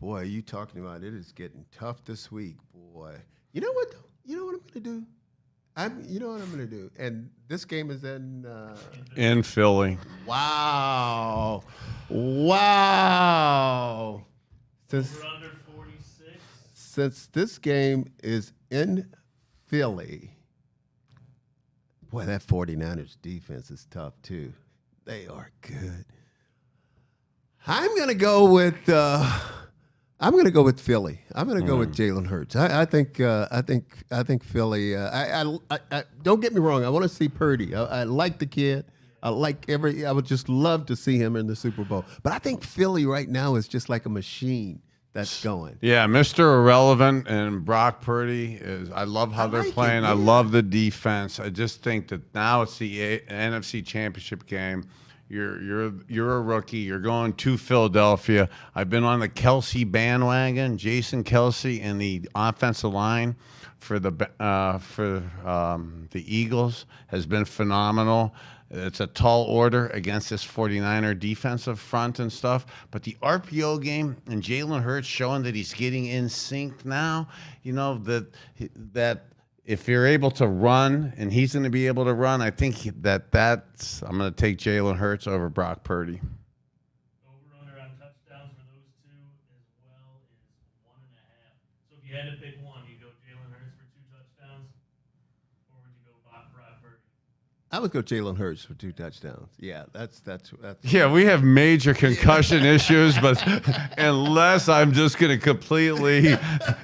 Eagles. Boy, you talking about it is getting tough this week, boy. You know what? You know what I'm gonna do? You know what I'm gonna do? And this game is in Philly. Wow. Over under 46. Since this game is in Philly, boy, that 49ers defense is tough too. They are good. I'm gonna go with Philly. I'm gonna go with Jalen Hurts. I think Philly. I don't get me wrong. I want to see Purdy. I like the kid. I would just love to see him in the Super Bowl. But I think Philly right now is just like a machine. that's going. Yeah, Mr. Irrelevant and Brock Purdy is. I love how they're like it, playing. I yeah. love the defense. I just think that now it's the NFC Championship game. You're a rookie. You're going to Philadelphia. I've been on the Kelce bandwagon. Jason Kelce and the offensive line for the Eagles has been phenomenal. It's a tall order against this 49er defensive front and stuff. But the RPO game and Jalen Hurts showing that he's getting in sync now, that if you're able to run and he's going to be able to run, I think that's I'm going to take Jalen Hurts over Brock Purdy. Over-under on touchdowns for those two as well is 1.5. So if you had to pick one, you go Jalen Hurts for 2 touchdowns, or would you go Brock Purdy? I would go Jalen Hurts for 2 touchdowns. Yeah, that's. Yeah, we have major concussion issues, but unless I'm just going to completely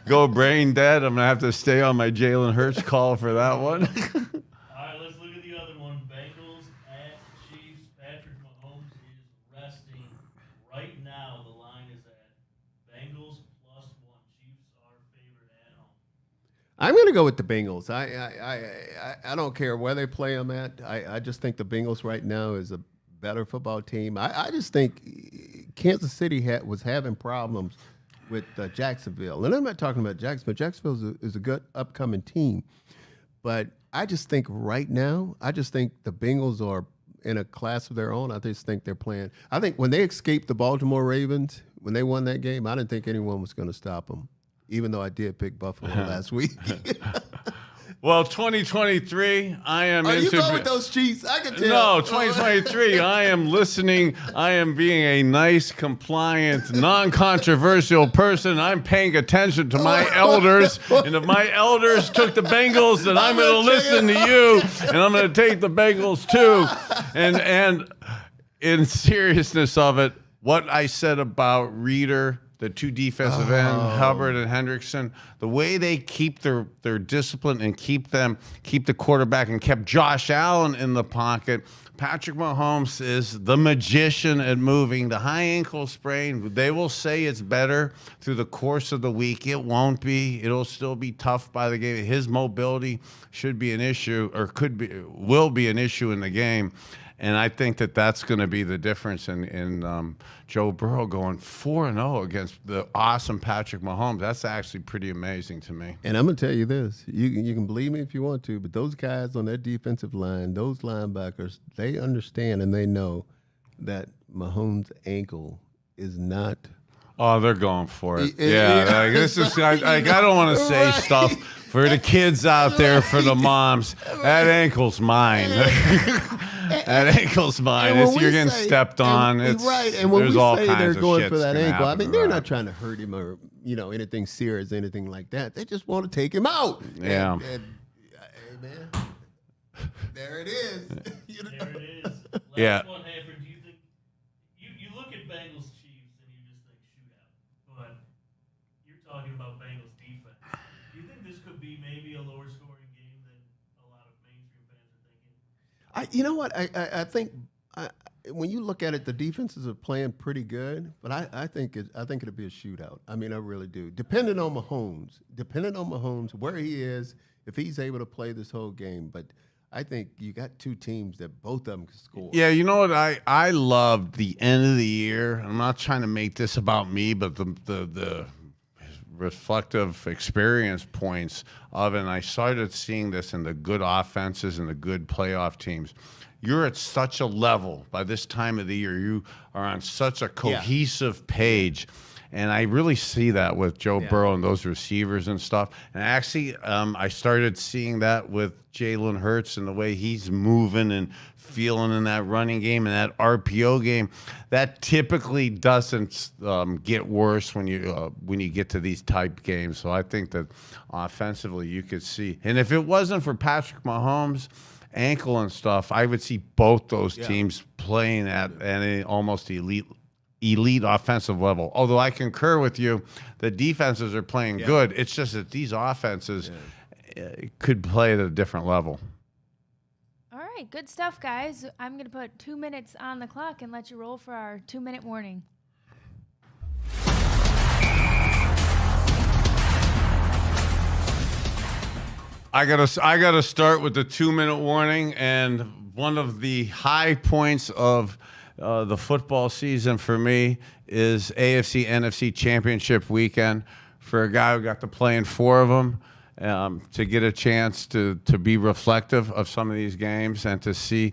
go brain dead, I'm going to have to stay on my Jalen Hurts call for that one. All right, let's look at the other one. Bengals at Chiefs. Patrick Mahomes is resting. Right now, the line is at Bengals +1. Chiefs are favored at home. I'm going to go with the Bengals. I don't care where they play them at. I just think the Bengals right now is a better football team. I just think Kansas City was having problems with Jacksonville. And I'm not talking about Jacksonville. Jacksonville is a good upcoming team. But I just think right now, the Bengals are in a class of their own. I just think they're playing. I think when they escaped the Baltimore Ravens, when they won that game, I didn't think anyone was going to stop them, even though I did pick Buffalo last week. Well, 2023, I am Are you into. going with those Chiefs? I can tell. No, 2023, I am listening. I am being a nice, compliant, non-controversial person. I'm paying attention to my elders. And if my elders took the Bengals, then I'm going to listen to you. And I'm going to take the Bengals too. And in seriousness of it, what I said about Reeder, the 2 defensive ends, Hubbard and Hendrickson, the way they keep their discipline and keep the quarterback and kept Josh Allen in the pocket. Patrick Mahomes is the magician at moving. The high ankle sprain, they will say it's better through the course of the week. It won't be. It'll still be tough by the game. His mobility should be an issue, or will be an issue in the game. And I think that's going to be the difference in Joe Burrow going 4-0 against the awesome Patrick Mahomes. That's actually pretty amazing to me. And I'm going to tell you this. You can believe me if you want to, but those guys on that defensive line, those linebackers, they understand and they know that Mahomes' ankle is not. Oh, they're going for it. Like, this is. I don't want to say stuff for the kids out there, for the moms. That ankle's mine. That ankle's mine. You're getting stepped on. Right. And when there's we all say kinds they're of going shit's for that gonna ankle, I happen mean, to they're that. not trying to hurt him or, anything serious, anything like that. They just want to take him out. Yeah. And, hey, man, there it is. There it is. Yeah. Last one, Hanford, do you think you look at Bengals Chiefs and you just think shootout, but you're talking about Bengals defense. Do you think this could be maybe a lower scoring game than a lot of mainstream fans are thinking? You know what? I think when you look at it, the defenses are playing pretty good, but I think it'll be a shootout. I mean, I really do. Depending on Mahomes, where he is, if he's able to play this whole game. But I think you got 2 teams that both of them can score. Yeah, you know what? I loved the end of the year. I'm not trying to make this about me, but the reflective experience points of it. And I started seeing this in the good offenses and the good playoff teams. You're at such a level by this time of the year. You are on such a cohesive page. And I really see that with Joe Burrow and those receivers and stuff. And actually, I started seeing that with Jalen Hurts and the way he's moving and feeling in that running game and that RPO game. That typically doesn't get worse when you get to these type games. So I think that offensively you could see. And if it wasn't for Patrick Mahomes' ankle and stuff, I would see both those teams playing at an almost elite offensive level. Although I concur with you, the defenses are playing good. It's just that these offenses could play at a different level. All right, good stuff, guys. I'm going to put 2 minutes on the clock and let you roll for our 2-minute warning. I gotta start with the 2-minute warning, and one of the high points of the football season for me is AFC NFC Championship weekend. For a guy who got to play in 4 of them, to get a chance to be reflective of some of these games and to see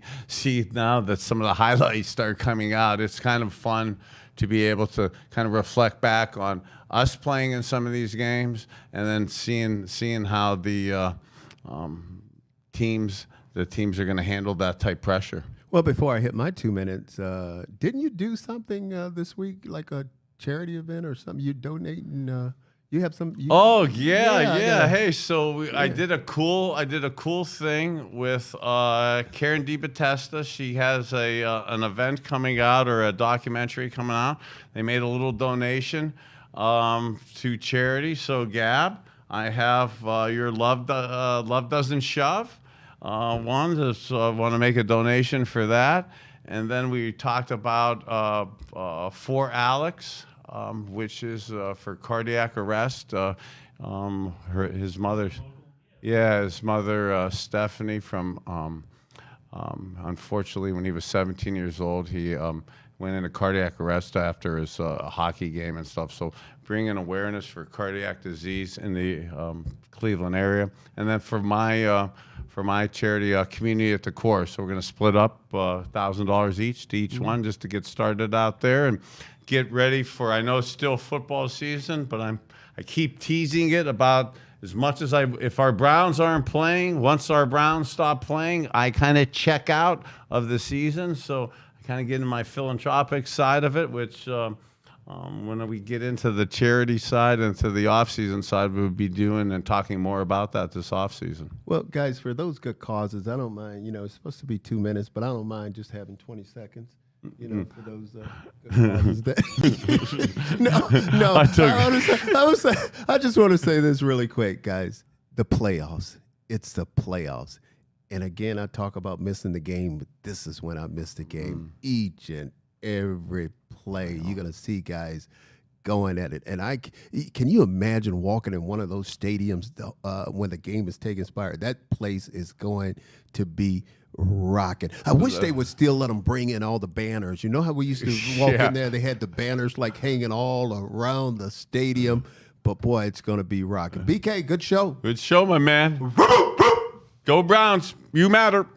now that some of the highlights start coming out, it's kind of fun to be able to kind of reflect back on us playing in some of these games and then seeing how the teams are going to handle that type pressure. Well, before I hit my 2 minutes, didn't you do something this week, like a charity event or something? You donating? You have some. Yeah. Hey, so I did a cool thing with Karen DiBattista. She has an event coming out, or a documentary coming out. They made a little donation to charity. So Gab, I have your Love Doesn't Shove. Want to make a donation for that, and then we talked about For Alex. Which is for cardiac arrest. His mother, Stephanie, from unfortunately, when he was 17 years old, he went into cardiac arrest after his hockey game and stuff. So bringing awareness for cardiac disease in the Cleveland area, and then for my charity, Community at the Core. So we're going to split up $1,000 each to each one, just to get started out there and get ready for, I know it's still football season, but I keep teasing it about as much as if our Browns aren't playing, once our Browns stop playing, I kind of check out of the season. So I kind of get into my philanthropic side of it, which when we get into the charity side and to the off-season side, we'll be doing and talking more about that this off-season. Well, guys, for those good causes, I don't mind, it's supposed to be 2 minutes, but I don't mind just having 20 seconds. For those good causes that I just want to say this really quick, guys. The playoffs. It's the playoffs. And again, I talk about missing the game, but this is when I miss the game. Each and every play, you're going to see guys going at it. And can you imagine walking in one of those stadiums when the game is taking fire? That place is going to be rocking. I wish they would still let them bring in all the banners. You know how we used to walk in there? They had the banners like hanging all around the stadium. But boy, it's going to be rocking. BK, good show. Good show, my man. Go Browns. You matter.